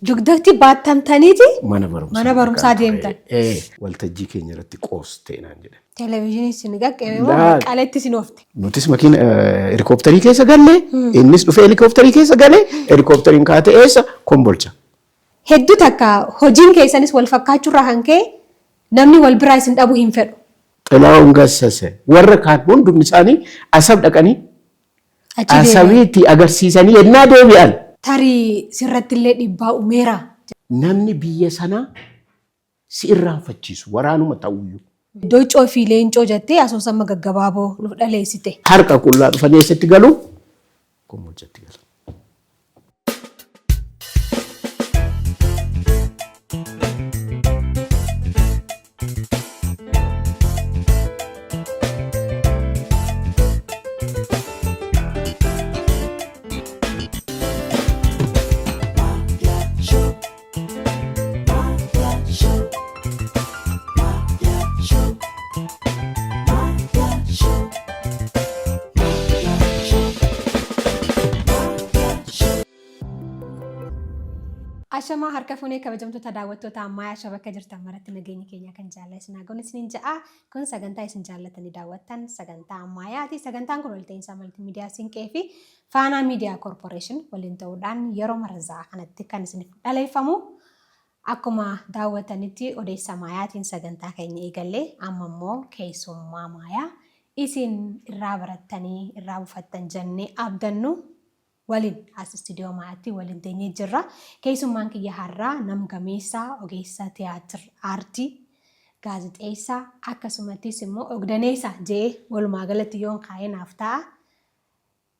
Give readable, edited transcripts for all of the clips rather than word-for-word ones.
Dugdatti baattamtaniiti mana barumsaa deemtan. Waltajjii keenya irratti qoostee naan jedhe. Televezyiinii isin qaqqabee moo maqaaletti isin oofte? Nutis makiina helikoophitarii keessa galle innis dhufee helikoophitarii keessa gale helikoophitariin kaatee eessa Kombolcha. Hedduu takka hojiin keessanis wal fakkaachurraa kan ka'e namni wal biraa isin dhabu hin fedhu. Xilaa'uun gassase warra kaan hundumni isaanii asab dhaqanii asabiitti agarsiisanii yennaa deebi'an. Tarii sirratti illee dhiibbaa uumeera. Namni biyya sanaa si irraanfachiisu waraanuma ta'uyyuu. Doocoo fi leencoo jettee asoosama gaggabaaboo nuuf dhaleessite. Harka qullaa dhufanii eessatti galu? Kombolchatti galu. Ashamaa harka fuunee kabajamtoota daawwattoota ammayyaa shabakka jirtan maratti nageenya keenya kan jaallattan nagoon isin ja'a kun sagantaa isin jaallatanii daawwattan sagantaa ammayyaati. Sagantaan kun walta'iinsa maltiimiidiyaa Siinqee fi Faanaa Miidiyaa Koorporeeshin waliin ta'uudhaan yeroo marazaa kanatti kan isiniif dhaleeffamu. Akkuma daawwattanitti odeessa maayaatiin sagantaa keenya eegallee amma immoo keessummaa maayaa isin irraa barattanii irraa buufattan jennee abdannu. Waliin as istiidiyoo maayaatti waliin teenyee jirra. Keessummaan kiyya har'aa nama gameessaa ogeessa tiyaatira aartii gaazexeessaa akkasumattis immoo ogdaneessaa jee walumaa galatti yoon kaa'ee naaf ta'a.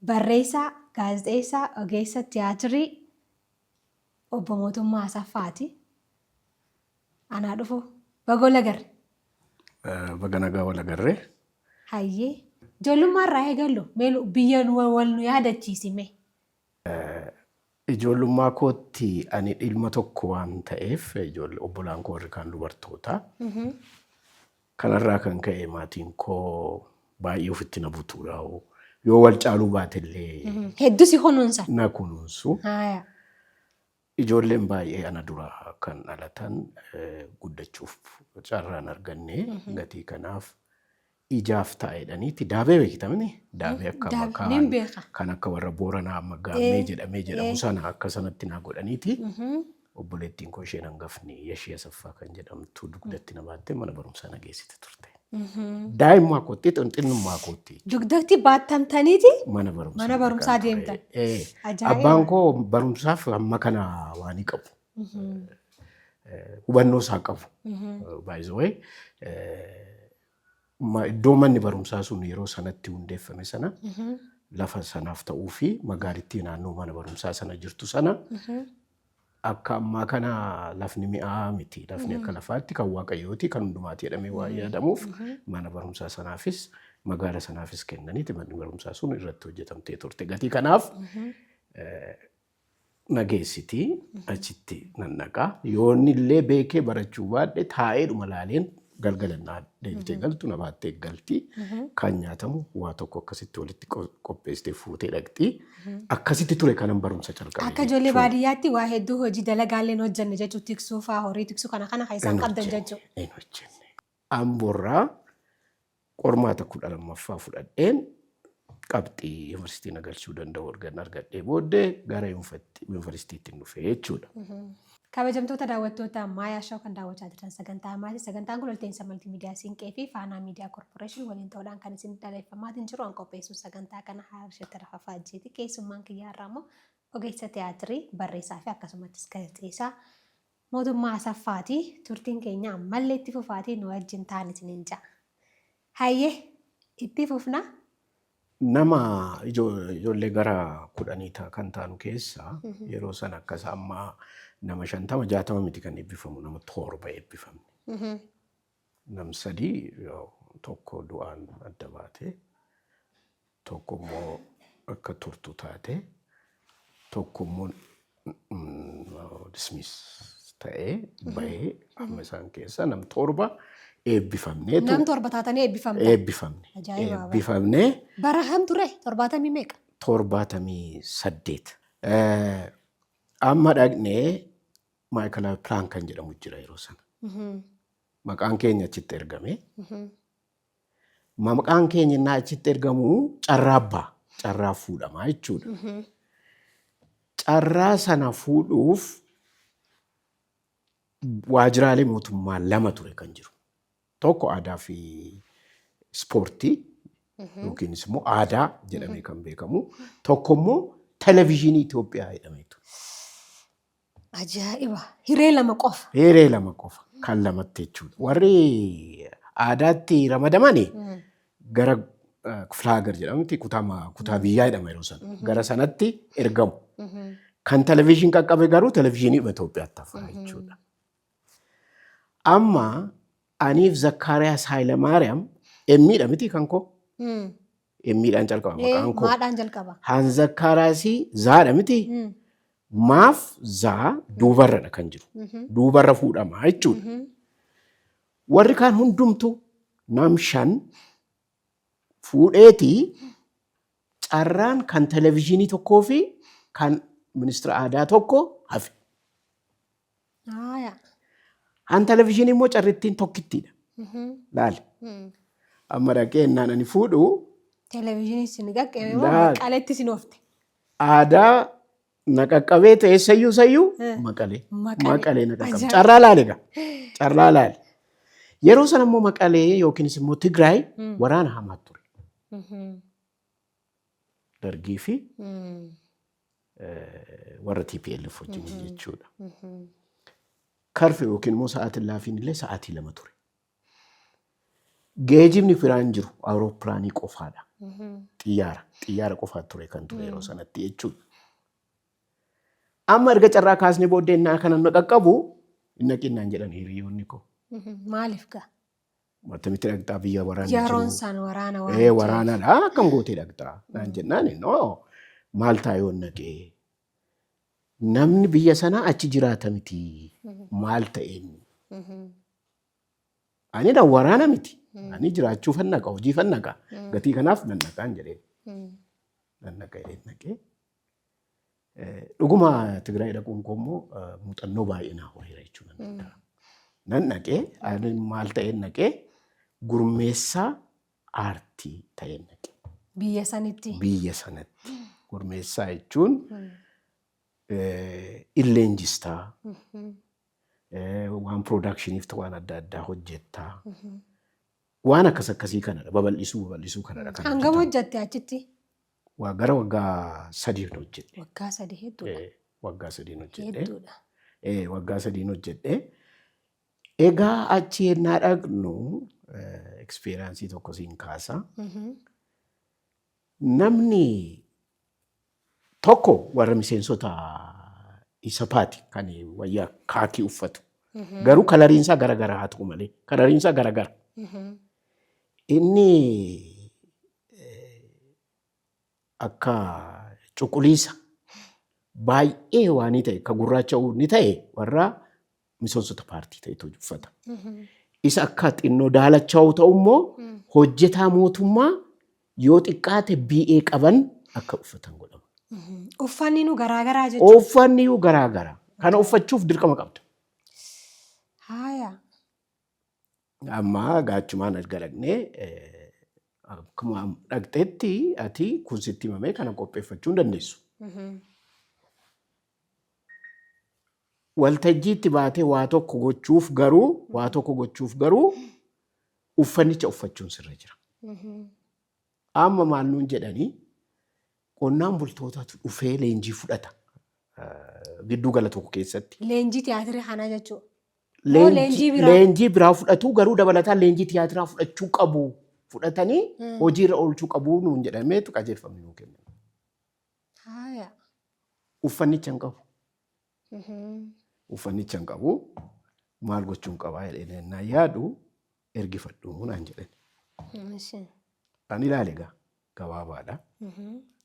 Barreessaa gaazexeessaa ogeessa tiyaatirii obbo Mootummaa Asaffaati. Anaa dhufu bagoo lagarre. Baga nagaa wal agarre. Hayyee ijoollummaa irraa eegallu biyya wal nu yaadachiisime. Ijoollummaa kootti ani ilma tokko waan ta'eef obbolaan koo warri kaan dubartoota. Kanarraa kan ka'e maatiin koo baay'ee ofitti na butuu yoo wal caaluu baatellee. Hedduu si kunuunsa. Na kunuunsu. Ijoolleen baay'ee ana dura kan dhalatan guddachuuf carraan arganne gatii kanaaf. Ijaaf ta'edhaniiti daabee beektamni daabee akka kan akka warra Booranaa Maggaamee jedhamee jedhamu sana akka sanatti naa godhaniiti. Obboleettiin koo isheen hangafni Yashii Asaffaa kan jedhamtu dugdatti na baattee mana barumsaa na geessite turte. Daa'immaa kootti xinnummaa kootti. Dugdatti baattamtaniiti? Mana barumsaa deemtan. Abbaan koo barumsaaf amma kana waan qabu. Hubannoo isaa qabu. By the way. Iddoo manni barumsaa sun yeroo sanatti hundeeffame sana lafa sanaaf ta'uu fi magaalittii naannoo mana barumsaa sana jirtu sana akka ammaa kana lafni mi'aa miti. Lafni akka lafaatti kan waaqayyooti kan hundumaatti jedhamee waa yaadamuuf mana barumsaa sanaafis magaala sanaafis kennaniiti manni barumsaa sun irratti hojjetamtee turte. Gatii kanaaf nageessitii achitti nannaqaa yoonni illee beekee barachuu baadhe taa'eedhuma laaleen. Galgalannaa deebitee galtu na baattee galti kan nyaatamu waa tokko akkasitti walitti qopheessitee fuutee dhaqxi akkasitti ture kanan barumsa calqabe. Akka ijoollee baadiyyaatti waa hedduu hojii dalagaalleen hojjenne jechuun tiksuu fa'aa horii tiksuu kana kan isaan qabdan jechuudha. Een hojjenne. Amboorraa qormaata 12ffaa fudhadheen qabxii yuunivarsiitii na galchuu danda'u argadhee booddee gara yuunivarsiitiitti dhufee jechuudha. Kabajamtoota daawwattoota ammayyaa shoo kan daawwachaa jirtan sagantaa ammaati. Sagantaan kun walta'iinsa maltiimiidiyaa Siinqee fi Faanaa Miidiyaa Koorporeeshin waliin ta'uudhaan kan isin dhaleeffamaatiin jiru an qopheessuun sagantaa kana Harshetti Rafafaa Ajjeeti. Keessummaan kiyyaa irraa immoo ogeessa tiyaatirii barreessaa fi akkasumattis gaazexeessaa Mootummaa Asaffaati. Turtiin keenya ammallee itti fufaatii nu wajjin ta'an isiniin ja'a. Hayyee itti fufna. Nama ijoollee gara 10 kan taanu keessa yeroo sana akkas ammaa nama 50-60 miti kan eebbifamu nama 7 eebbifamne. Nam 3 tokko du'aan adda baate tokko immoo akka turtu taate tokko immoo dismiss ta'ee bahee amma isaan keessa nam 7 eebbifamne. Nam 7 taatanii eebbifamne. Eebbifamne. Bara kam ture? 70 meeqa? 78. Amma dhaqnee Maayikal Pilaan kan jedhamu jira yeroo sana. Maqaan keenya achitti ergame. Maqaan keenya innaa achitti ergamu carraa abbaa, carraa fuudhamaa jechuudha. Carraa sana fuudhuuf waajjiraalee mootummaa 2 ture kan jiru. Tokko aadaa fi ispoortii yookiinis immoo aadaa jedhamee kan beekamu. Tokko immoo televezyiinii Itoophiyaa jedhameetu. Ajaa'iba! Hiree 2 qofa. Hiree 2 qofa kan 2tti jechuudha. Warri aadaatti ramadamani gara Filaagar jedhamutti kutaa biyyaa jedhama yeroo sana. Gara sanatti ergamu. Kan televezyiin qaqqabe garuu televezyiinii Itoophiyaatti hafa jechuudha. Amma aniif Zakkaariyaas Hayilamaariyaam emmiidha miti kan koo. Emmiidhaan jalqaba maqaan koo. Maadhaan jalqaba. Han Zakkaariyaasii zaadha miti. Maaf zaa duubarradha kan jiru. Duubarra fuudhama jechuudha. Warri kaan hundumtu nam 5 fuudheetii carraan kan televezyiinii tokkoo fi kan ministeera aadaa tokko hafe. Han televezyiinii immoo carrittiin tokkittiidha. Laali. Amma dhaqee innaan ani fuudhu. Televezyiinii isin qaqqabe moo Maqaleetti isin oofte? Aadaa na qaqqabee ta'e sayyuu Maqalee. Maqalee na qaqqabe. Carraa laali egaa. Carraa laali. Yeroo sana immoo Maqalee yookiinis immoo Tigraay waraana hamaa ture. Dargii fi warra TPLF wajjin jechuudha. Karfe yookiin immoo sa'aatiin laafiin illee sa'aatii 2 ture. Geejjibni firaan jiru awurooppilaanii qofaadha. Xiyyaara qofaa ture kan ture yeroo sanatti jechuudha. Amma erga carraa kaasnee booddee innaa kana na qaqqabu inni qinnaan jedhan hiriyoonni koo. Maaliif gaa? Matamitti dhaqxaa biyya waraana jiru. Yeroon isaan waraana waan ta'eef. Waraanaadha akkam gootee dhaqxaa naan jennaan maal taayoon naqee. Namni biyya sanaa achi jiraata miti. Maal ta'een? Ani dha waraana miti. Ani jiraachuu fannaqa, hojii fannaqa. Gatii kanaaf nan naqaan jedhee. Nan naqa jedhee naqee. Dhuguma Tigraay dhaquun koo immoo muuxannoo baay'ee naa horiira jechuudha. Nan naqee maal ta'een naqee gurmeessaa aartii ta'een naqee. Biyya sanitti. Biyya sanatti. Gurmeessaa jechuun illeenjistaa. Waan piroodaakshiniif waan adda addaa hojjettaa. Waan akkasii kanadha. Babal'isuu kanadha. Hangam hojjette achitti? Gara waggaa 3 hojjedhe. Waggaa 3 hedduudha. Waggaa 3 hojjedhe. Hedduudha. Waggaa 3 hojjedhe. Egaa achi yennaa dhaqnu eksperiaansii tokko siin kaasa. Namni tokko warra miseensota isa paati kan wayyaa kaakii uffatu. Garuu kalariinsaa garagara haa ta'u malee. Kalariinsaa garagara. Inni akka cuquliisa baay'ee waan ni ta'e, ka gurraacha'uu ni ta'e warra miseensota paartii ta'etu uffata. Isa akka xinnoo daalacha'uu ta'u immoo hojjetaa mootummaa yoo xiqqaate BA qaban akka uffatan godhama. Uffanni nu garaagaraa jechuudha. Uffanni nu garaagara. Kana uffachuuf dirqama qabda. Haaya. Amma gaachumaan erga dhaqnee akkuma dhaqxeetti ati kun sitti himamee kana qopheeffachuu hin dandeessu. Waltajjiitti baatee waa tokko gochuuf garuu uffannicha uffachuun sirra jira. Amma maal nuun jedhanii qonnaan bultootatu dhufee leenjii fudhata. Gidduu gala tokko keessatti. Leenjii tiyaatirii kanaa jechuudha. Leenjii biraa fudhatu garuu dabalataan leenjii tiyaatiraa fudhachuu qabu. Fudhatanii hojiirra oolchuu qabu nuun jedhameetu qajeelfamni nuu kennamu. Uffannicha hin qabu. Uffannicha hin qabu. Maal gochuun qabaa jedhee naa yaadu ergifadhu naan jedhani. Ani ilaale egaa gabaabaadha.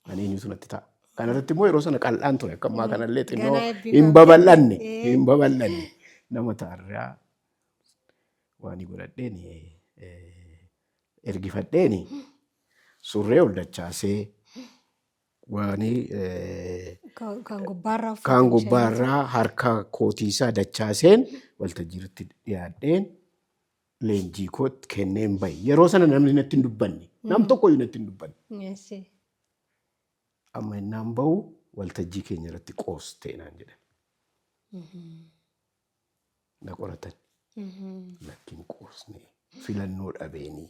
Ani eenyutu natti ta'a. Kanarratti immoo yeroo sana qal'aan ture akka ammaa kanallee xinnoo hin babal'anne. Nama taarraa waan godhadheen ergifadheen surree ol dachaasee waani kan gubbaarraa harka kootiisaa dachaaseen waltajjii irratti dhiyaadheen leenjii kootti kenneen bahe. Yeroo sana namni natti hin dubbanne. Nam tokkoyyuu natti hin dubbanne. Amma innaan bahu waltajjii keenya irratti qoostee naan jedhan. Na qoratan. Lakkiin qoosne filannoo dhabeenii.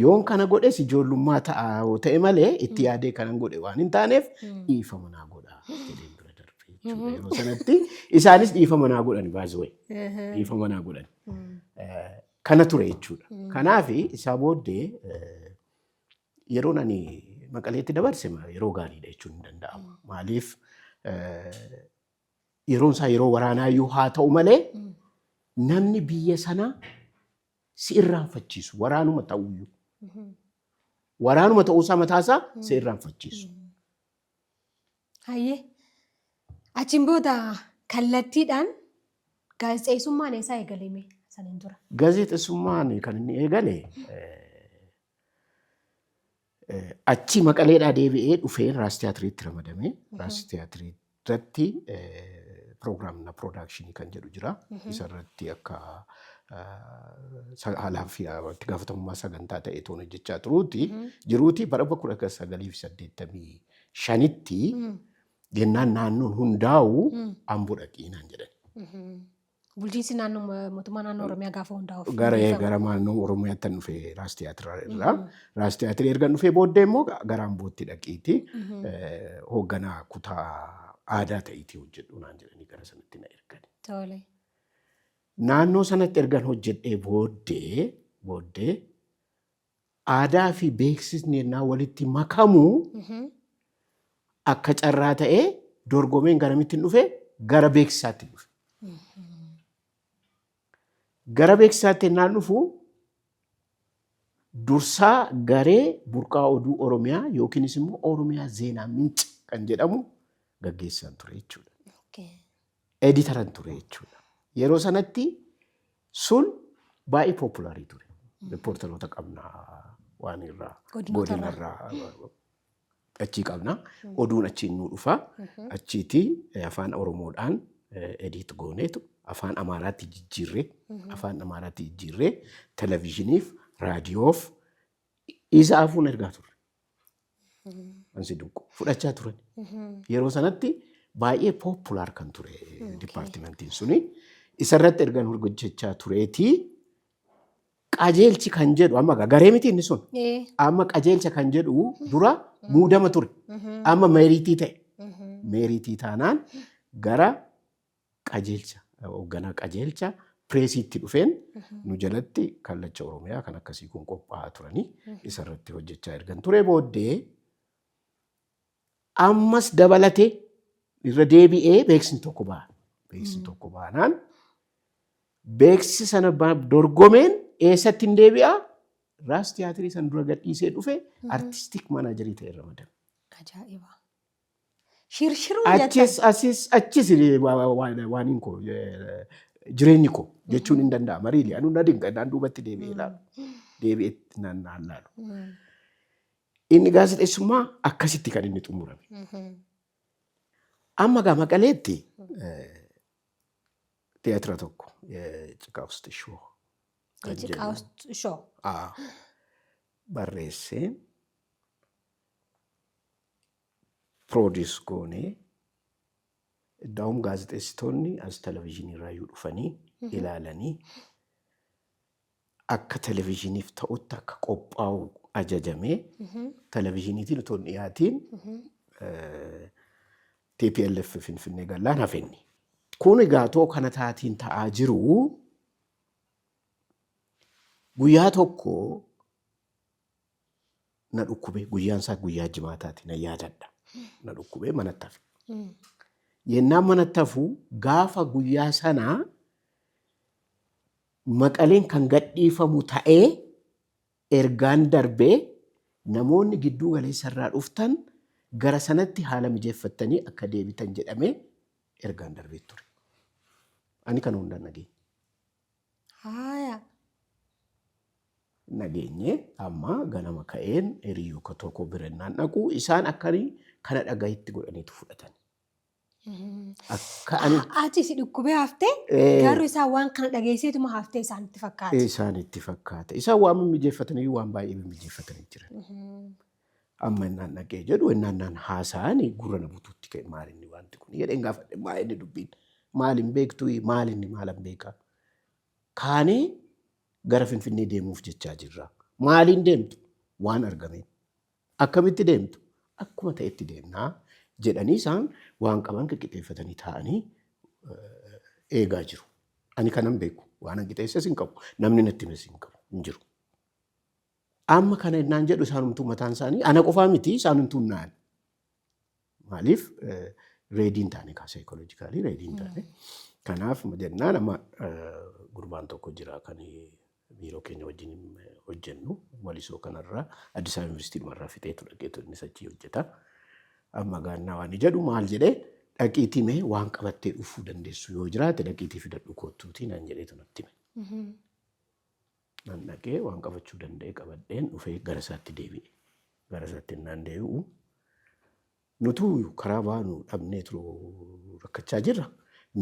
Yoon kana godhes ijoollummaa ta'e malee itti yaadee kanan godhe waan hin taaneef dhiifama naa godhaa jedheen bira darbee jechuudha. Yeroo sanatti isaanis dhiifama naa godhan baay'ee dhiifama naa godhan. Kana ture jechuudha. Kanaaf isaa booddee yeroo ani Maqaleetti dabarse yeroo gaariidha jechuun hin danda'amu. Maaliif yeroon isaa yeroo waraanaayyuu haa ta'u malee namni biyya sanaa si irraanfachiisu waraanuma ta'uyyuu. Waraanuma ta'uusaa mataasaa si irraanfachiisu. Hayyee achiin booda kallattiidhaan gaazexeessummaan eessaa eegalame saniin dura? Gaazexeessummaan kan inni eegale achi Maqaleedhaa deebi'ee dhufee Raas Tiyaatiriitti ramadame. Raas Tiyaatirii irratti piroogiraamna piroodakshinii kan jedhu jira. Isarratti akka haalaafi itti gaafatamummaa sagantaa ta'ee toona hojjechaa jiruuti bara 1985tti jennaan naannoon hundaa'u Amboo dhaqii naan jedhan. Bulchiinsi naannoo mootummaa naannoo Oromiyaa gaafa hundaa'uuf. Gara naannoo Oromiyaatti dhufee Raas Tiyaatiraa irraa. Raas Tiyaatirii erga dhufee booddee immoo gara Ambootti dhaqiiti hoogganaa kutaa aadaa ta'iitii hojjedhu naan jedhanii gara sanatti na ergan. Tole. Naannoo sanatti ergan hojjedhee booddee aadaa fi beeksisni yennaa walitti makamuu akka carraa ta'ee dorgomeen garamitti dhufe gara beeksisaatti dhufe. Gara beeksisaatti yennaan dhufu dursaa garee burqaa oduu Oromiyaa yookiinis immoo Oromiyaa Zeenaa Minci kan jedhamu gaggeessaan ture jechuudha. Editaran ture jechuudha. Yeroo sanatti sun baay'ee poopulaarii ture. Riippoortaroota qabnaa waan irraa godinarraa achii qabna. Oduun achiin nuu dhufa. Achiiti afaan Oromoodhaan edit gooneetu afaan Amaaraatti jijjiirree televizhiniif raadiyoof isa afuun ergaa turre. Ansi dunqu fudhachaa turan. Yeroo sanatti baay'ee poopulaar kan ture dipaartimentiin suni. Isarratti ergan hojjechaa tureetii qajeelchi kan jedhu amma garee miti inni sun. Amma qajeelcha kan jedhu dura muudama ture. Amma meeriitii ta'e. Meeriitii taanaan gara qajeelcha hoogganaa qajeelcha pireesiitti dhufeen nu jalatti kallacha Oromiyaa kan akkasii kun qophaa'aa turanii isarratti hojjechaa ergan ture booddee ammas dabalatee irra deebi'ee beeksisni tokko ba'a. Beeksisni tokko baanaan beeksisa sana dorgomeen eessatti hin deebi'a? Raas Tiyaatirii san dura gadhiisee dhufe artistik maanaajarii ta'e ramadame. Ajaa'iba. Shirshiruu achis waaniin koo jireenyi koo jechuun hin danda'ama. Riili anu na dinqa naan duubatti deebi'ee ilaalu. Deebi'eetti naan laalu. Inni gaazexeessummaa akkasitti kan inni xumurame. Amma gaa Maqaleetti tiyaatira tokko Ciqaa Wusti Shoo. Ciqaa Wusti Shoo. Barreesseen piroodiis goonee iddaa'um gaazexeessitoonni as televizyiinii irraayyuu dhufanii ilaalanii akka televizyiiniif ta'utti akka qophaa'u ajajamee televizyiiniitiin otoo hin dhiyaatiin TPLF Finfinnee gallaan hafenni. Kun egaa too kana taatiin ta'aa jiru guyyaa tokko na dhukkube guyyaan isaa guyyaa jimaataati na yaadadha. Na dhukkubee manatti hafe. Yennaan manatti hafu gaafa guyyaa sanaa Maqaleen kan gadhiifamu ta'ee ergaan darbee namoonni gidduu galeessarraa dhuftan gara sanatti haala mijeeffattanii akka deebitan jedhamee ergaan darbee ture. Ani kana hundaan nageenye. Haaya. Nageenye amma ganama ka'een hiriyyoo tokko birannaan dhaqu isaan akkanii kana dhaga'itti godhaniitu fudhatan. Akka ani Ati si dhukkubee haftee garuu isaa waan kana dhageesseetuma haftee isaanitti fakkaata. isaanitti fakkaata. Isaan waan mijeeffatanii waan baay'ee mijeeffatanii jiran. Amma innaan dhagee jedhu innaan haasa'anii gurra na butuutti ka'e maalinni wanti kun jedheen gaafadhe maalinni dubbiin maalin beektuu maalinni maalan beekaa. Kaanee gara Finfinnee deemuuf jechaa jirra. Maaliin deemtu? Waan argameen. Akkamitti deemtu? Akkuma ta'etti deemnaa jedhanii isaan waan qaban qixxeeffatanii taa'anii eegaa jiru. Ani kanan beeku. Waan qixxeessas hin qabu. Namni natti himes hin qabu. Hin jiru. Amma kana innaan jedhu isaanumtuu mataan isaanii ana qofaa miti isaanumtuu naan. Maaliif reediin taane saayikooloojikaalii reediin taane. Kanaaf jennaan amma gurbaan tokko jira kan biiroo keenya wajjin hojjennu walisoo kanarraa Addis Ababa Yuunivarsiitiimarraa fixeetu dhaqeetu innis achii hojjeta. Amma gaannaa waan jedhu maal jedhee dhaqiitii mee waan qabattee dhufuu dandeessu yoo jiraate dhaqiitii fidadhu koottuutii naan jedheetu natti hime. Nan dhaqee waan qabachuu danda'e qabadheen dhufee gara isaatti deebi'e. Gara isaatti innaan deebi'u nutuu karaa baanu dhabnee rakkachaa jirra.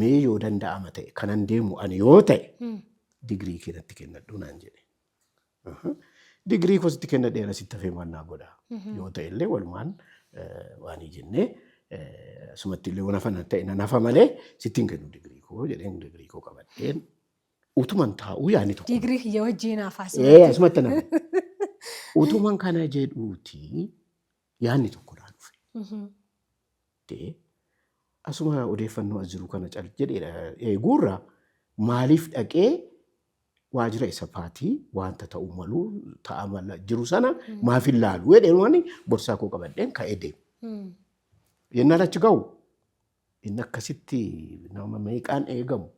Mee yoo danda'ama ta'e kanan deemu ani yoo ta'e digirii keenyatti kennadhu naan jedhe. Digirii kositti kennadhee asitti hafee mannaa godha. Yoo ta'e illee walumaan waan jennee sumatti illee waan hafan ta'e nan hafa malee sitti hin kennu digirii koo jedheen digirii koo qabadheen utuman taa'uu yaani tokko. Digirii kiyya wajjin hafaas. Asumatti nama. Utuman kana jedhuuti yaanni tokko dhaan dhufe. Asuma odeeffannoo as jiru kana cal jedheedha eeguurra maaliif dhaqee waajjira isa paatii wanta ta'uu malu ta'a mala jiru sana maaf hin laalu jedheen waan borsaa koo qabadheen ka'ee deemu. Yennaan achi ga'u inni akkasitti nama meeqaan eegamu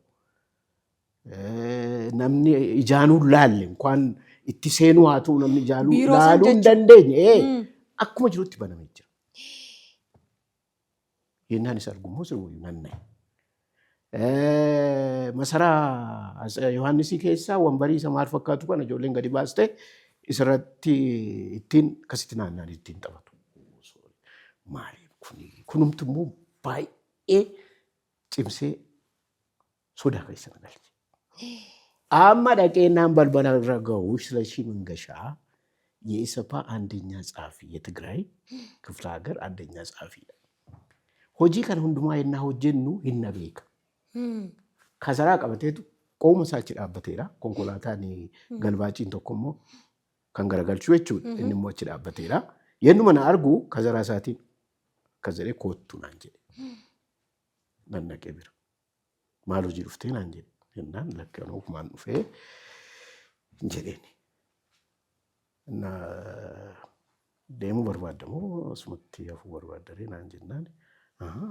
namni ijaanuun laalle waan itti seenuu haa ta'u namni ijaanuu laaluu hin dandeenye akkuma jirutti banamee jira. Yennaan isa argummoo sirrii nanna'e. Masaraa Yohaannisii keessaa wambarii isa maal fakkaatu kana ijoolleen gadi baastee isarratti ittiin akkasitti naanna'an ittiin taphatu. Maaliif kunumti immoo baay'ee cimsee sodaa keessa na galche. Amma dhaqeenaan balbala irra ga'u Shilashii Mangashaa የኢሰፓ አንደኛ ጸሐፊ የትግራይ ክፍለ ሀገር አንደኛ ጸሐፊ ነው። Hojii kana hundumaa yennaa hojjennu hin beeka. Kasaraa qabateetu qooma isaachi dhaabbateera. Konkolaataan galbaaciin tokko immoo kan garagalchu jechuudha. Inni immoo achi dhaabbateera. Yennuma na argu kasaraa isaatiin akkas jedhee koottu naan jedhe. Nan dhaqee bira. Maal hojii dhuftee naan jedhe. Yennaan lakkeen ofumaan dhufee hin jedheeni. Deemuu barbaadamoo asumatti hafuu barbaaddaree naan jennaan.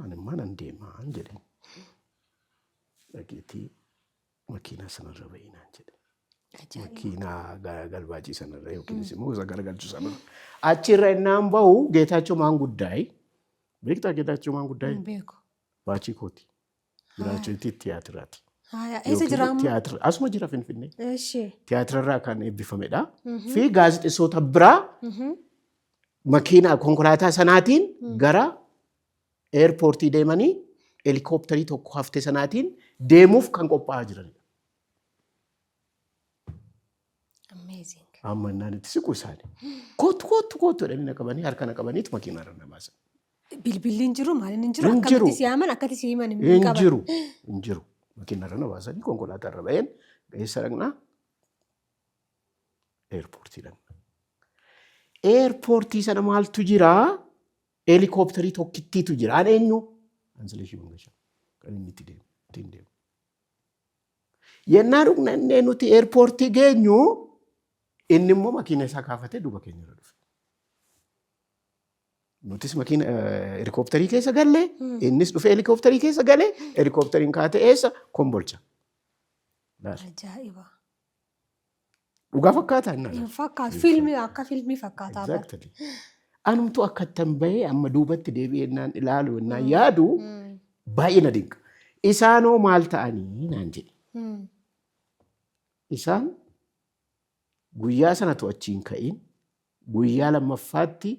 Ani immoo nan deemaa jedhe. Dhageetii makiinaa sanarra bahii naan jedhe. Makiinaa galbaacii sanarra yookiinis immoo isa garagalchu sanarra. Achirra innaan bahu Geetaachoo Maanguddaay. Beektaa Geetaachoo Maanguddaay? Beeku. Baachii kooti. Jiraachuutti tiyaatiraati. Eessa jiraamma? Asuma jira Finfinnee. Eeshi. Tiyaatirarraa kan eebbifamedha. Fi gaazexeessota biraa makiinaa konkolaataa sanaatiin gara eerpoortii deemanii helikoophitarii tokko hafte sanaatiin deemuuf kan qophaa'aa jiranidha. Amazing. Amma innaan itti siqu isaanii. Kootu jedhanii na qabanii harka na qabaniitu makiinaa irra na baasan. Bilbilli hin jiru maaliin hin jiru akkamitti si yaaman akkatti si himan hin qaban. Hin jiru. Makiinaa irra na baasanii konkolaataa irra baheen eessa dhaqnaa? Eerpoortii dhaqna. Eerpoortii sana maaltu jiraa? Helikoophitarii tokkittiitu jira. Ani eenyu? Shilashii Mangashaa. Kan inni ittiin deemu. Yennaa dhugnee nuti eerpoortii geenyu inni immoo makiina isaa kaafatee duuba keenya irra dhufe. Nutis makiina helikoophitarii keessa galle innis dhufee helikoophitarii keessa gale helikoophitariin kaatee eessa? Kombolcha. Ajaa'iba. Dhugaa fakkaataa? Hin fakkaatu. Fiilmii akka fiilmii fakkaataa. Exactly. Anumtu akkattan bahee amma duubatti deebi'ee naan ilaalu naan yaadu baay'ee na dinqa. Isaanoo maal ta'anii naan jedhe. Isaan guyyaa sana to'achiin ka'in guyyaa lammaffaatti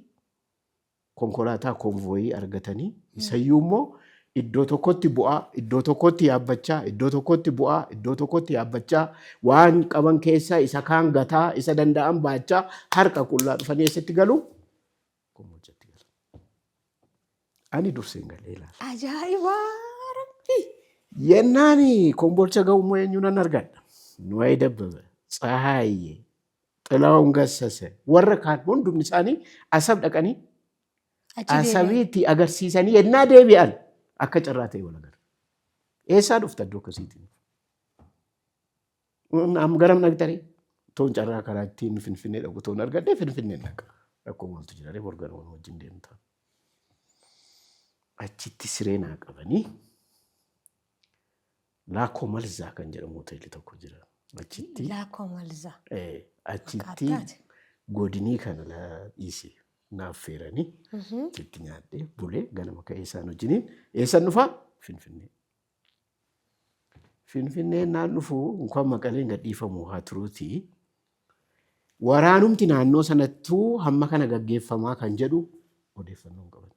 konkolaataa konvooyii argatanii isayyuu immoo iddoo tokkotti bu'aa, iddoo tokkotti yaabbachaa, iddoo tokkotti bu'aa, iddoo tokkotti yaabbachaa waan qaban keessaa isa kaan gataa, isa danda'an baachaa harka qullaa dhufanii eessatti galu? Kombolchatti galu. Ani durseen galee ilaala. Ajaa'iba! Yennaan kombolcha ga'ummoo eenyu nan argadha? Nuwayi Dabbaba, Tsahaayyee, Xilaawun Gassase warra kaan hundumni isaanii asab dhaqanii asabiitti agarsiisanii yennaa deebi'an akka carraa ta'e wal agarra. Eessaa dhufta iddoo akkasiitiin? Am garam naqxaree? Toon carraa karaa ittiin Finfinnee dhaqu toon argadhee Finfinnee dhaqa. Rakkoo maaltu jira ree borgara waan wajjin deemtaa. Achitti siree naa qabanii Laakoo Malzaa kan jedhamu hoteelli tokko jira. Achitti Laakoo Malzaa. Achitti godinii kana dhiisee naaf feeranii achitti nyaadhee bulee ganama ka'ee isaan wajjiniin eessan dhufaa? Finfinnee. Finfinnee naan dhufu inkaan Maqaleen gadhiifamu haa turuuti. Waraanumti naannoo sanattuu hamma kana gaggeeffamaa kan jedhu odeeffannoo hin qaban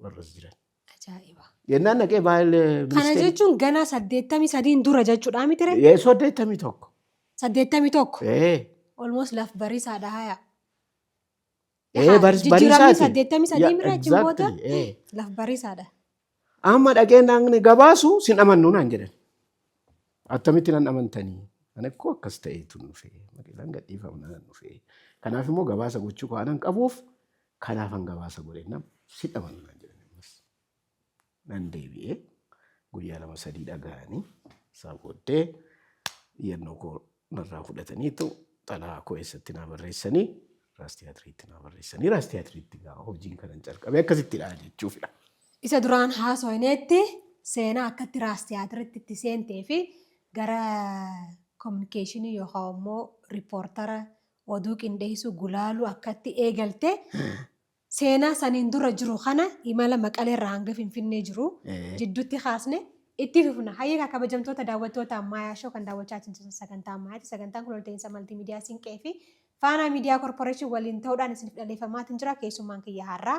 warras jiran. Ajaa'iba. Yennaan dhaqee baay'ee Kana jechuun ganaa 83 dura jechuudha miti ree? 81. 81? Almost laf bariisaadha haya. Bariisaati. 83 mira achiin booda laf bariisaadha. Amma dhaqee naannoo gabaasu sin amannu naan jedhan. Attamitti nan amantanii? Ani akkoo akkas ta'eetu dhufee Maqaleen gadhiifamna nan dhufee. Kanaaf immoo gabaasa gochuu kaanan qabuuf kanaafan gabaasa godhe nam sin amannu naan jedhan. Nan deebi'ee guyyaa 2-3 dhaga'anii isaa booddee yennoo koo narraa fudhataniitu xalaa koo eessatti naa barreessanii Raas Tiyaatiriitti naa barreessanii Raas Tiyaatiriitti gaa hojiin kanan calqabe akkasittidha jechuufidha. Isa duraan haasofneetti seenaa akkatti Raas Tiyaatiriitti itti seentee fi gara kominikeeshinii yookaan immoo riippoortara oduu qindeessuu gulaaluu akkatti eegalte seenaa saniin dura jiru kana imala Maqaleerraa hanga Finfinnee jiru jidduutti kaasne itti fufna. Hayya kabajamtoota daawwattoota Ammayyaa Show kan daawwachaa jirtan sagantaa Ammayyaati. Sagantaan kun olteensa maltiimiidiyaa Siinqee fi Faanaa Miidiyaa Korporeeshin waliin ta'uudhaan isiniif dhaleeffamaatiin jira. Keessummaan kiyya har'aa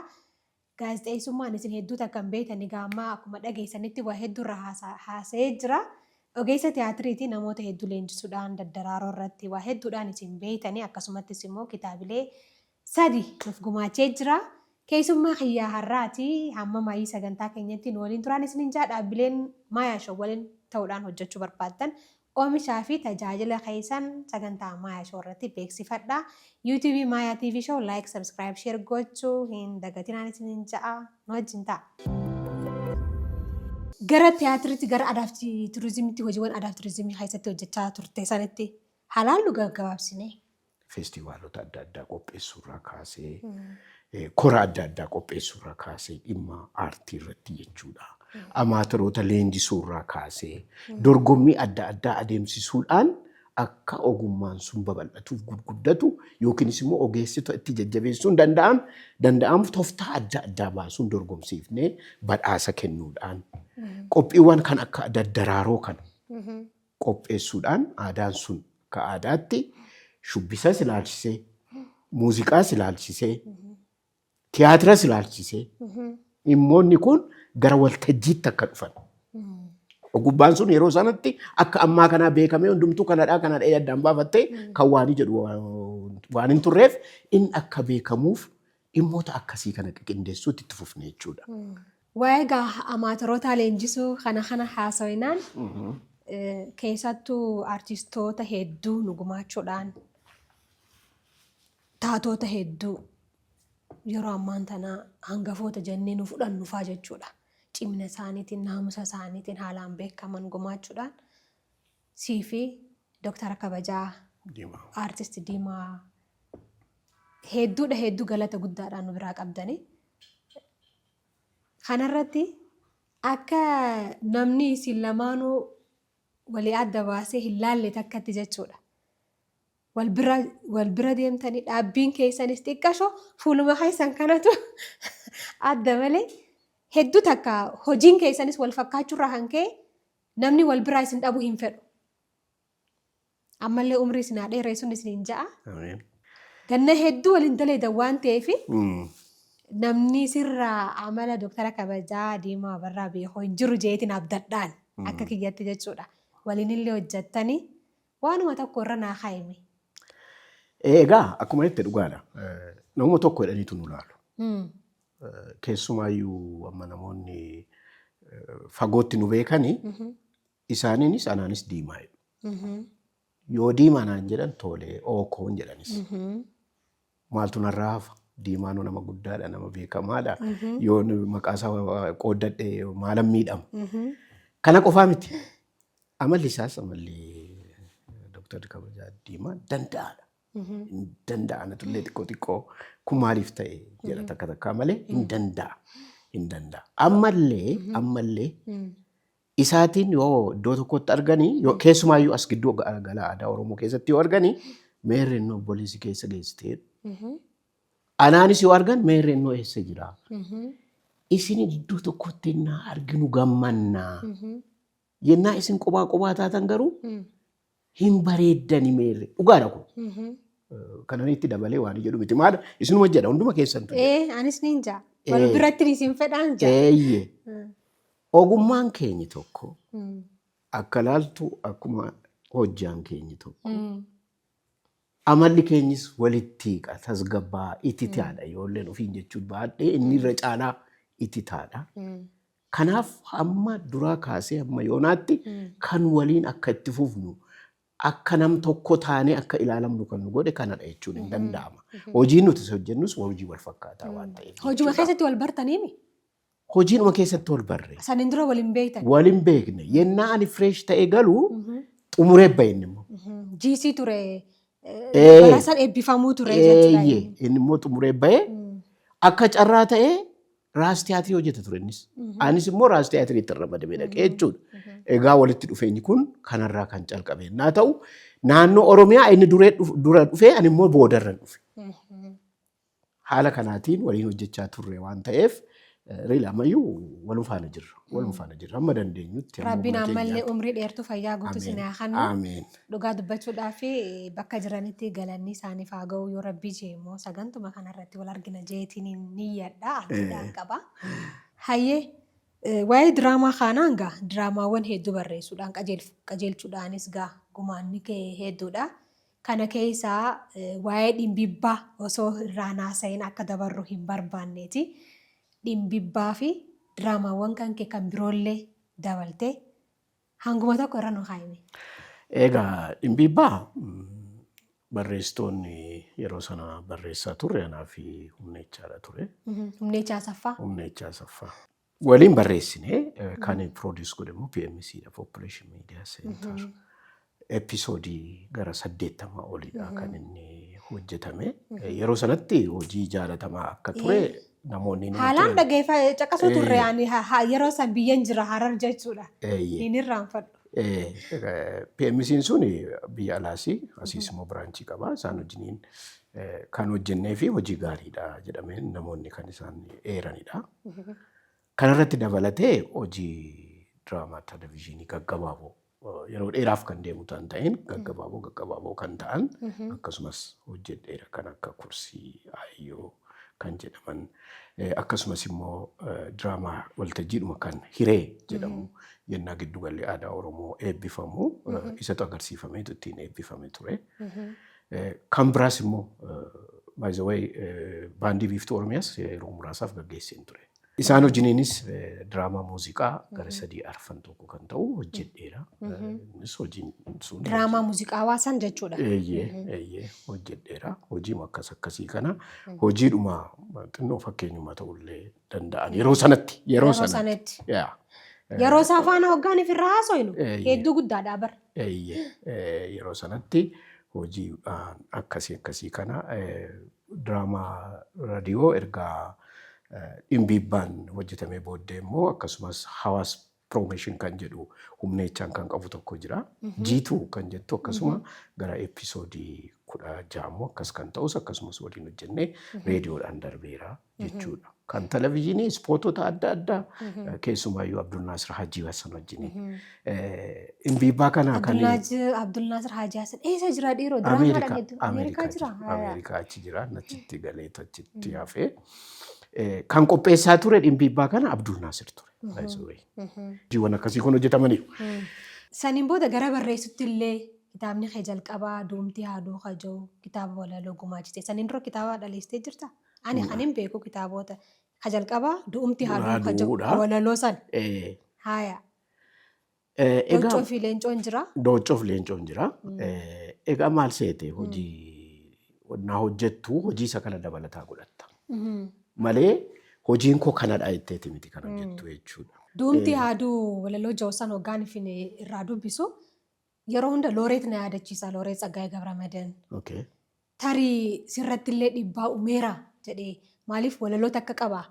gaazexeessummaan isin hedduu takkan beektan egaa amma akkuma dhageessanitti waa hedduurraa haasa'ee jira. Ogeessa tiyaatiriitii namoota hedduu leenjisuudhaan daddaraaroo irratti waa hedduudhaan isin beektanii akkasumattis immoo kitaabilee 3 nuuf gumaachee jira. Keessummaa kiyyaa har'aati hamma maayii sagantaa keenyatti nu waliin turan isiniin jaa dhaabbileen Ammayyaa Show waliin ta'uudhaan hojjechuu barbaaddan oomishaa fi tajaajila keessan sagantaa Ammayyaa Show irratti beeksifadha. YouTube Ammayyaa TV Show like, subscribe, share gochuu hin dagatinaan isiniin jaa nu wajjin ta'a. Gara tiyaatiriitti gara aadaa fi turizimiitti hojiiwwan aadaa fi turizimii keessatti hojjechaa turte sanitti haalaallu gabaabsine. Feestivaalota adda addaa qopheessuurraa kaasee kora adda addaa qopheessuurraa kaasee dhimma aartii irratti jechuudha. Amaatoroota leenjisuurraa kaasee dorgommii adda addaa adeemsisuudhaan akka ogummaan sun babal'atuuf gurguddatu yookiinis immoo ogeessota itti jajjabeessuun danda'amu tooftaa adda addaa baasuun dorgomsiifnee badhaasa kennuudhaan qophiiwwan kan akka daddaraaroo kana qopheessuudhaan aadaan sun akka aadaatti shubbisas ilaalchisee, muuziqaas ilaalchisee, tiyaatiras ilaalchisee dhimmoonni kun gara waltajjiitti akka dhufan. Ogubbaan sun yeroo sanatti akka ammaa kanaa beekamee hundumtuu kanadhaa kanadhaa addaan baafattee kan waanii jedhu waan hin turreef inni akka beekamuuf dhimmoota akkasii kana qindeessuutti itti fufne jechuudha. Waa'ee egaa amaatoroota leenjisuu kana haasawinaan keessattuu artistoota hedduu nu gumaachuudhaan taatoota hedduu yeroo ammaan tanaa hangafoota jennee nu fudhannufaa jechuudha. Cimina isaaniitiin, naamusa isaaniitiin haalaan beekaman gumaachuudhaan sii fi Dooktara Kabajaa Aartist Diimaa hedduu galata guddaadhaan nu biraa qabdanii. Kanarratti akka namni isin lamaanuu walii adda baasee hin laalle takkatti jechuudha. Wal bira deemtanii dhaabbiin keessanis xiqqasho fuuluma keessan kanatu adda malee hedduu takka hojiin keessanis wal fakkaachuurraa kan ka'e namni wal biraa isin dhabuu hin fedhu. Ammallee umrii isin haa dheeressuun isin hin ja'a. Ganna hedduu waliin daleedan waan ta'eef namni sirraa amala Dooktara Kabajaa Diimaa Barraa beekoo hin jiru jeetiin abdadhaan akka kiyyatti jechuudha. Waliin illee hojjettanii waanuma tokko irra naa kaa'ime. Egaa akkuma jettee dhugaadha. Namuma tokko jedhaniitu nu laalu. Keessumaayyuu amma namoonni fagootti nu beekanii isaaniinis anaanis diimaa jedhu. Yoo diimaa naan jedhan tolee ookoon jedhanis. Maaltu narraa hafa? Diimaanuu nama guddaadha, nama beekamaadha. Yoo maqaasaa qooddadhe maalan miidhama. Kana qofaa miti. Amalli isaas amalli Dooktarri Kabajaa Diimaa danda'aadha. Hin danda'an tullee xiqqoo kun maaliif ta'e jedha takka takkaa malee hin danda'a. Hin danda'a. Ammallee isaatiin yoo iddoo tokkotti arganii keessumaayyuu as gidduu galaa aadaa Oromoo keessatti yoo arganii meerreen obboleessi keessa geessitee anaanis yoo argan meerreen eessa jira. Isin iddoo tokkotti naa arginu gammannaa. Yennaa isin qophaa taatan garuu hin bareeddani meerre. Dhugaadha kun. Kanan itti dabalee waan jedhu miti. Maadha isinuma jedha hunduma keessan ture. Anis ni jaa. Wal biratti isin fedhaan jaa. Ogummaan keenya tokko akka laaltu akkuma hojjaan keenya tokko. Amalli keenyis walitti tasgabbaa itti taadha. Yoolleen ofiin jechuun baadhee inni irra caalaa itti taadha. Kanaaf hamma duraa kaasee hamma yoonaatti kan waliin akka itti fufnu akka nam tokko taanee akka ilaalamnu kan nu godhe kanadha jechuun hin danda'ama. Hojiin nuti hojjennus hojii wal fakkaataa waan ta'eef. Hojiima keessatti wal bartaniimi? Hojiinuma keessatti wal barree. Sanin dura waliin beektan? Waliin beekne. Yennaa ani fireesh ta'ee galuu xumuree bahin immoo. Jiisii ture. Barasaan eebbifamuu ture jechuudha. Inni immoo xumuree bahee akka carraa ta'ee raas tiyaatirii hojjeta ture innis. Anis immoo raas tiyaatirii itti ramadamee dhaqee jechuudha. Egaa walitti dhufeenyi kun kanarraa kan calqabe. Naa ta'u naannoo Oromiyaa inni dura dhufee ani immoo boodarran dhufe. Haala kanaatiin waliin hojjechaa turre waan ta'eef ammayyuu walum faana jirra. Amma dandeenyutti. Rabbiin ammallee umrii dheertuu fayyaa guutuu isin haa kennu. Ameen. Dhugaa dubbachuudhaaf bakka jiranitti galanni isaaniif haa ga'u yoo Rabbii jee immoo sagantuma kanarratti wal argina jeetiin ni yaadda abdiidhaan qaba. Hayyee waa'ee diraamaa kanaan gaa diraamaawwan hedduu barreessuudhaan qajeelchuudhaanis gaa gumaanni kee hedduudha. Kana keessaa waa'ee dhimbibbaa osoo irraa naasa'in akka dabarru hin barbaanneeti. Dhimbibbaa fi diraamaawwan kan kee kan biroollee dabaltee hanguma tokko irra nu kaa'ime. Egaa dhimbibbaa barreessitoonni yeroo sana barreessaa turre anaa fi Humneechaadha ture. Humneechaa Asaffaa. Humneechaa Asaffaa. Waliin barreessine kan produce godhe immoo PMCdha, Population Media Center. Episoodii gara 80 olidha kan inni hojjetame. Yeroo sanatti hojii jaalatamaa akka ture namoonni ni haalaan dhageeffaa caqasuu turre yeroo san biyyan jira Harar jechuudha. Hin irraanfadhu. PMC'n sun biyya alaasii asiis immoo biraanchii qaba. Isaan wajjiniin kan hojjennee fi hojii gaariidha jedhamee namoonni kan isaan eeranidha. Kanarratti dabalatee hojii diraamaa televezyiinii gaggabaaboo yeroo dheeraaf kan deemu ta'in gaggabaaboo kan ta'an akkasumas hojjedheera kan akka Kursii Ayyoo kan jedhaman akkasumas immoo diraamaa waltajjiidhuma kan Hiree jedhamu yennaa giddugalli aadaa Oromoo eebbifamu isatu agarsiifameetu ittiin eebbifame ture. Kan biraas immoo by the way baandii Biiftuu Oromiyaas yeroo muraasaaf gaggeesseen ture. Isaan wajjiniinis diraamaa muuziqaa gara 3-4 tokko kan ta'u hojjedheera. Innis hojiin sun. Diraamaa muuziqaa hawaasan jechuudha. Eeyyee hojjedheera. Hojiin akkasii kana hojiidhuma xinnoo fakkeenyuma ta'ullee danda'an yeroo sanatti. Yeroo isaa faana hoggaaniif irraa haasoynu hedduu guddaadha bara. Yeroo sanatti hojii akkasii kana diraamaa raadiyoo ergaa dhimbibbaan hojjetamee booddee immoo akkasumas hawaas promotion kan jedhu Humneechaan kan qabu tokko jira. Jiituu kan jettu akkasuma gara episoodii 16 akkas kan ta'us akkasumas waliin hojjennee reediyoodhaan darbeera jechuudha. Kan televezyiinii ispootota adda addaa keessumaayyuu Abdulnaasir Hajii Hassan wajjin. Dhimbibbaa kana kan Abdulnaasir Hajii Hassan eessa jira dhiiroo? Ameerikaa jira. Ameerikaa achi jira. Nachitti galee achitti hafee. Kan qopheessaa ture dhimbiibbaa kana Abdul Naasir ture. Hojiiwwan akkasii kun hojjetamaniiru. Saniin booda gara barreessutti illee kitaabni kee jalqabaa Duumti Haaduu Kajoo kitaaba walaloo gumaachite. Saniin dura kitaaba dhaleessitee jirta? Ani kan hin beeku kitaabota. Ka jalqabaa Duumti Haaduu Kajoo walaloo san. Haaya. Dooccoo fi leencoon jira? Dooccoo fi leencoon jira. Egaa maal seete hojii naa hojjettu hojii isa kana dabalataa godhatta. Malee hojiin koo kanadha jetteeti miti kan hojjettu jechuudha. Duumti Haaduu walaloo Jawusan hoggaan irraa dubbisu yeroo hunda Looreet na yaadachiisa. Looreet Tsaggaayee Gabramadeen. Tarii sirratti illee dhiibbaa uumeera jedhee maaliif walaloota akka qabaa?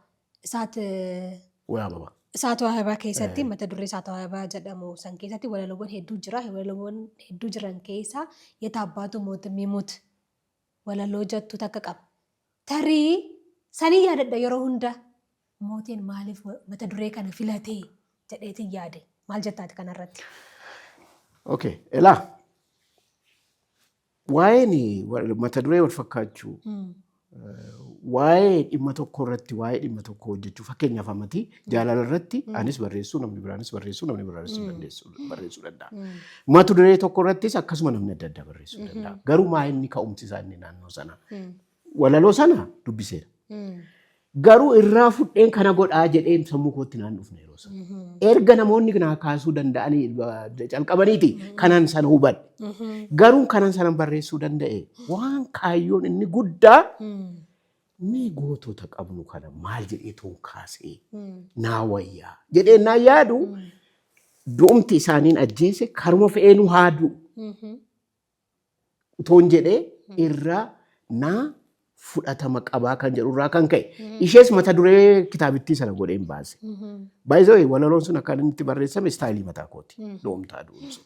Isaatu Ababaa keessatti mata duree Isaatu Ababaa jedhamu san keessatti walaloowwan hedduu jira. Walaloowwan hedduu jiran keessaa Yeta Abbaatu Mootummaa Muut walaloo jettu takka qaba. Tarii sanii yaadadha yeroo hunda mootiin maaliif mata duree kana filatee jedheetiin yaade. Maal jettaati kanarratti? Elaa waa'een mata duree wal fakkaachuu waa'ee dhimma tokko irratti waa'ee dhimma tokko hojjechuu fakkeenyaaf ammatii jaalala irratti anis barreessuu namni biraanis barreessuu namni biraanis barreessuu danda'a. Mata duree tokko irrattis akkasuma namni adda addaa barreessuu danda'a. Garuu maa'inni ka'umsi isaa inni naannoo sana walaloo sana dubbiseera. Garuu irraa fudheen kana godhaa jedheen sammuu kootti naan dhufne yeroo sana. Erga namoonni naa kaasuu danda'anii calqabaniiti kanan sana hubadhe. Garuu kanan sana barreessuu danda'e waan kaayyoon inni guddaa mee gootota qabnu kana maal jedhee toon kaasee naa wayyaa jedhee naa yaadu du'umti isaaniin ajjeese karuma fe'eenuu haadu toon jedhee irraa naa fudhatama qabaa kan jedhu irraa kan ka'e ishees mata duree kitaabittii sana godheen baase. Baay'ee walaloon sun akka inni itti barreessame istaayilii mataa kooti. Du'umtaa du'uun sun.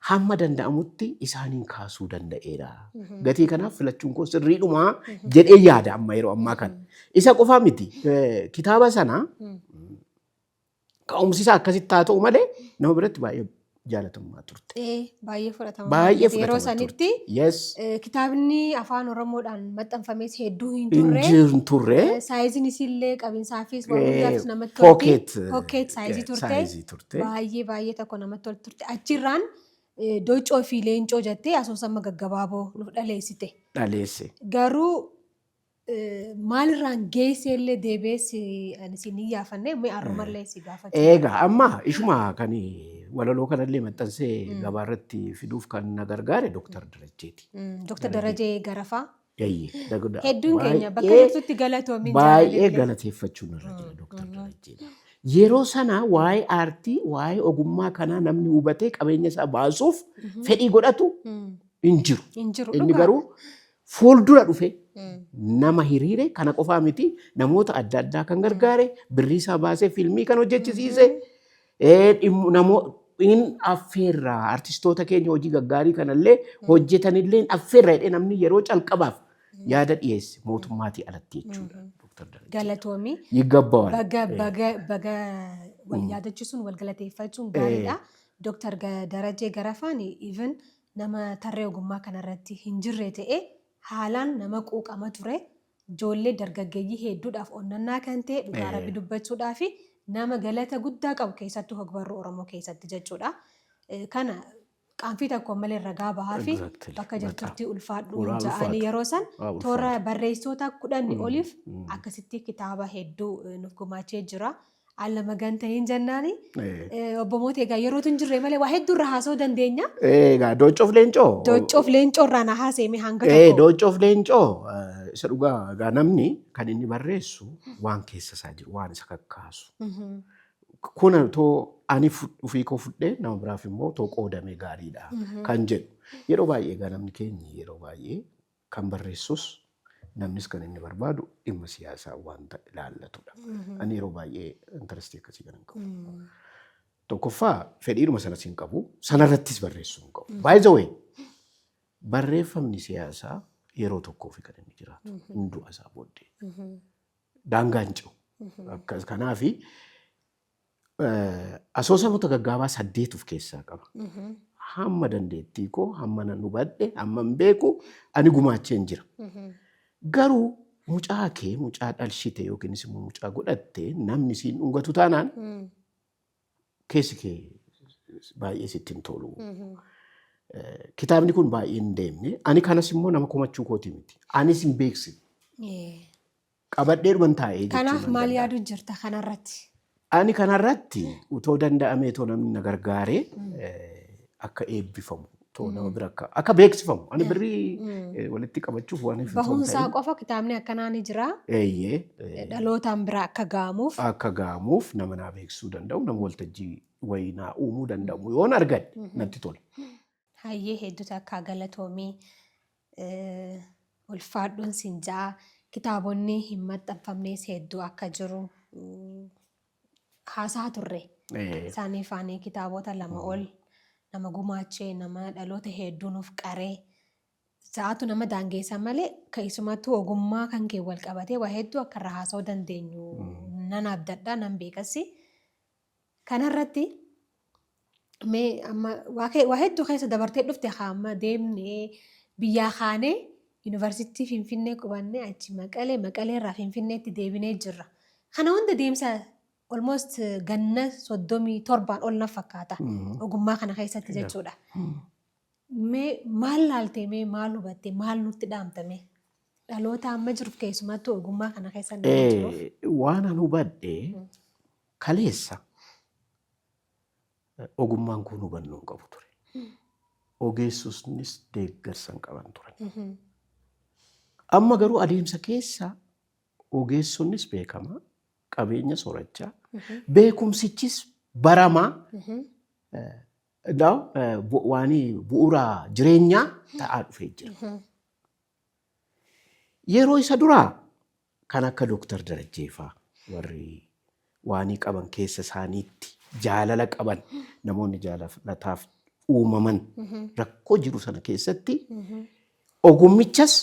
Hamma danda'amutti isaaniin kaasuu danda'eera. Gatii kanaaf filachuun koo sirriidhumaa jedhee yaada amma yeroo ammaa kana. Isa qofaa miti kitaaba sana ka'umsi isaa akkasitti haa ta'u malee nama biratti baay'ee jaalatamummaa turte. Baay'ee fudhatamummaa yeroo sanitti kitaabni afaan Oromoodhaan maxxanfames hedduu hin turre. Saayiziin isillee qabinsaafis waan hundaafis namatti tolti. Pokkeet saayizii turte. Baay'ee tokko namatti tolti turte. Achirraan Dooccoo fi leencoo jettee asoosama gaggabaaboo nuuf dhaleessite. Dhaleesse. Garuu maalirraan geessee illee deebi'eessi isin hin yaafanne har'umallee si gaafate. Egaa amma ishuma kan walaloo kanallee maxxansee gabaarratti fiduuf kan na gargaare Dooktar Darajeeti. Dooktar Darajee Garafaa. Hedduun keenya bakka jirtutti galatoomin baay'ee galateeffachuun irra jira Dooktar Darajeedha. Yeroo sana waa'ee aartii, waa'ee ogummaa kanaa namni hubatee qabeenya isaa baasuuf fedhii godhatu hin jiru. Inni garuu fuuldura dhufe nama hiriire kana qofaa miti namoota adda addaa kan gargaare birrii isaa baasee fiilmii kan hojjechisiise namoonni affeerraa artistoota keenya hojii gaggaarii kanallee hojjetanillee affeerraa jedhee namni yeroo calqabaaf yaada dhiyeesse mootummaatii alatti jechuudha. Galatoomi. Yigabbaawwan. Baga wal yaadachiisuun wal galateeffachuun gaariidha. Dooktar Darajee Garafaan even nama tarree ogummaa kanarratti hin jirre ta'e haalaan nama quuqama ture. Ijoollee dargaggeeyyii hedduudhaaf onnannaa kan ta'e dhugaa rabbi dubbachuudhaa fi nama galata guddaa qabu keessattuu hogbarruu Oromoo keessatti jechuudha. Kana qaanfii tokko malee ragaa bahaa fi bakka jirtutti ulfaadhu ja'anii yeroo san toora barreessitoota 10 oliif akkasitti kitaaba hedduu nuuf gumaachee jira. Allama gantaniin jennaani. Obbo Mootii egaa yerootu hin jirre malee waa hedduu irraa haasa'uu dandeenya. Egaa Dooccoof Leencoo. Dooccoof Leencoo irraa na haaseeme hanga tokko. Dooccoof Leencoo isa dhugaa egaa namni kan inni barreessu waan keessa isaa jiru waan isa kakkaasu. Kun too ani ofii koo fudhee nama biraaf immoo too qoodame gaariidha kan jedhu. Yeroo baay'ee egaa namni keenya yeroo baay'ee kan barreessus namnis kan inni barbaadu dhimma siyaasaa wanta ilaallatudha. Ani yeroo baay'ee intarestii akkasii kan hin qabu. Tokkoffaa fedhiidhuma sanas hin qabu sanarrattis barreessuu hin qabu. By the way barreeffamni siyaasaa yeroo tokkoof kan inni jiraatu hin du'a isaa booddee. Daangaan ci'u. Kanaafi asoosamoota gaggaabaa 8 of keessaa qaba. Hamma dandeettii koo hamma nan hubadhe hamma hin beeku ani gumaacheen jira. Garuu mucaa kee mucaa dhalshite yookiinis immoo mucaa godhatte namni siin dhungatu taanaan keessi kee baay'ee sitti hin tolu. Kitaabni kun baay'ee hin deemne. Ani kanas immoo nama komachuu kooti miti. Anis hin beeksine. Qabadhee dhuman taa'ee jechuudha. Kanaaf maal yaadu jirta kanarratti? Ani kanarratti utoo danda'amee too namni na gargaaree akka eebbifamu too nama bira akka beeksifamu. Ani birrii walitti qabachuuf waan hin bahumsaa qofa kitaabni akkanaa ni jira. Dhalootaan bira akka ga'amuuf. Akka ga'amuuf nama naa beeksisuu danda'u nama waltajjii wayii naa uumuu danda'u yoon argadhe natti tola. Hayyee hedduutu akka galatoomii ulfaadhuun siin ja'a. Kitaabonni hin maxxanfamnes hedduu akka jiru haasaa turre. Isaanii faanii kitaabota 2 ol nama gumaachee nama dhaloota hedduu nuuf qaree sa'aatu nama daangeessan malee keessumattuu ogummaa kan kee wal qabatee waa hedduu akka irraa haasa'uu dandeenyu nan abdadhaa nan beekassi. Kanarratti mee amma waa hedduu keessa dabartee dhufte hamma deemnee biyyaa kaanee yuunivarsiitii Finfinnee qubannee achi Maqalee irraa Finfinneetti deebinee jirra. Kana hunda deemsa almost ganna 37 ol na fakkaata ogummaa kana keessatti jechuudha. Mee maal laaltee mee maal hubattee maal nutti dhaamtame dhaloota amma jiruuf keessumattuu ogummaa kana keessa nama jiruuf? Waan an hubadhe kaleessa ogummaan kun hubannoo hin qabu ture. Ogeessusnis deeggarsa hin qaban turan. Amma garuu adeemsa keessa ogeessunnis beekama, qabeenya soorachaa, beekumsichis baramaa, waan bu'uura jireenyaa ta'aa dhufee jira. Yeroo isa duraa kan akka Dooktar Darajjeefaa warri waanii qaban keessa isaaniitti jaalala qaban namoonni jaalataaf uumaman rakkoo jiru sana keessatti ogummichas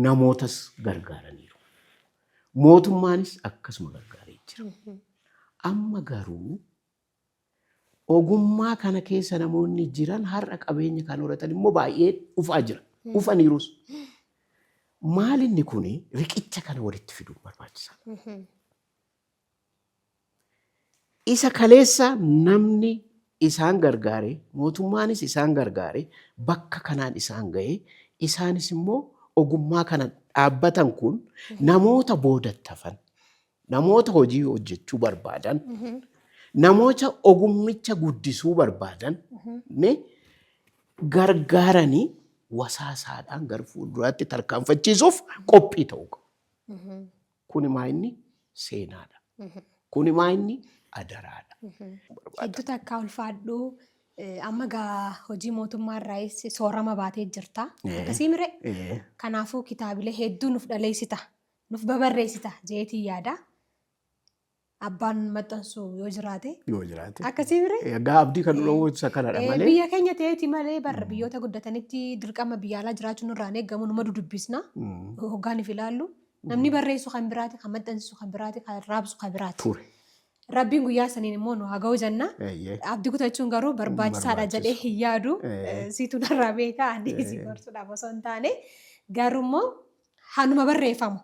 namootas gargaaraniiru. Mootummaanis akkasuma gargaaree jira. Amma garuu ogummaa kana keessa namoonni jiran har'a qabeenya kan horatan immoo baay'ee dhufaa jira. Dhufaniirus. Maalinni kun riqicha kana walitti fiduun barbaachisaa. Isa kaleessa namni isaan gargaare, mootummaanis isaan gargaare, bakka kanaan isaan ga'e, isaanis immoo ogummaa kana dhaabbatan kun namoota boodattafan, namoota hojii hojjechuu barbaadan, namoota ogummicha guddisuu barbaadan gargaaranii wasaasaadhaan gara fuulduraatti tarkaanfachiisuuf qophii ta'uu qabu. Kuni maa inni seenaadha. Kuni maa inni adaraadha. Hedduu takka ulfaadhuu amma gaa hojii mootummaa irraayis soorama baatee jirta. Akkasii mire kanaafuu kitaabilee hedduu nuuf dhaleessita, nuuf babarreessita jeetii yaada. Abbaan maxxansu yoo jiraate. Akkasii mire. Egaa abdii kan dhuloo isa kanadha malee. Biyya keenya ta'eeti malee barra biyyoota guddatanitti dirqama biyya alaa jiraachuun irraan eegamu numa dudubbisna. Hoggaaniif ilaallu. Namni barreessu kan biraati, kan maxxansisu kan biraati, kan raabsu kan biraati. Rabbiin guyyaa saniin immoo nu haa ga'u jenna. Abdii kutachuun garuu barbaachisaadha jedhee hin yaadu. Siitu narraa beekaa ani si gorsuudhaaf osoo hin taane garuu immoo hanuma barreeffamu.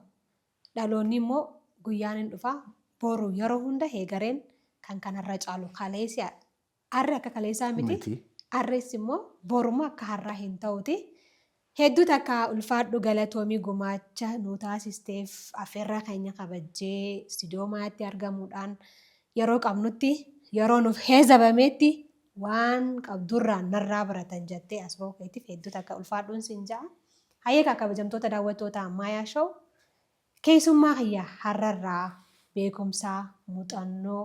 Dhaloonni immoo guyyaan hin dhufaa boru yeroo hunda heegareen kan kanarra caalu kaleessi arri akka kaleessaa miti. Arreessi immoo boruma akka har'aa hin ta'uti. Hedduu takka ulfaadhu galatoomii gumaacha nu taasisteef affeerraa keenya kabajjee istiidiyoomaatti argamuudhaan yeroo qabnutti yeroo nuuf heezabameetti waan qabdurraan narraa baratan jettee as ba'uu keetiif hedduu takka ulfaadhuun siin ja'a. Hayyeekaa kabajamtoota daawwattoota Ammayyaa Show keessummaa kiyya har'arraa beekumsaa, muuxannoo,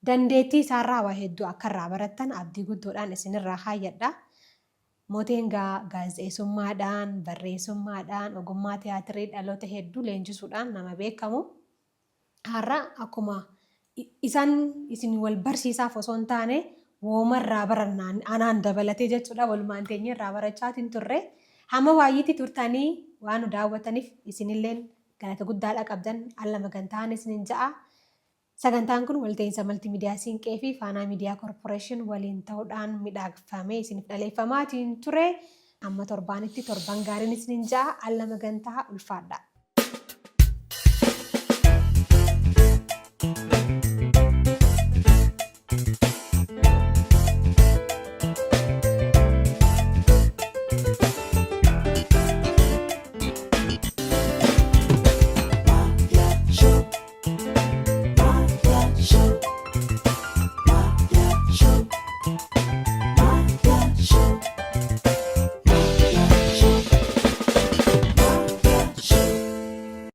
dandeettii isaarraa waa hedduu akka irraa barattan abdii guddoodhaan isinirraa haayyadha. Mooteen gaazexeessummaadhaan, barreessummaadhaan, ogummaa tiyaatirii dhaloota hedduu leenjisuudhaan nama beekamu. Har'a akkuma isaan isin wal barsiisaaf osoo hin taane woomarraa barannaan anaan dabalatee jechuudha walumaan teenyee irraa barachaatiin turre. Hamma waayyiitti turtanii waan nu daawwataniif isinilleen galata guddaadha qabdan alla magantaan isinin ja'a. Sagantaan kun walta'iinsa maltiimiidiyaa Siinqee fi Faanaa Miidiyaa Koorporeeshin waliin ta'uudhaan midhaagfamee isiniif dhaleeffamaatiin ture. Amma torbaanitti torban gaariin isiniin ja'a. Allama gantaa ulfaadha.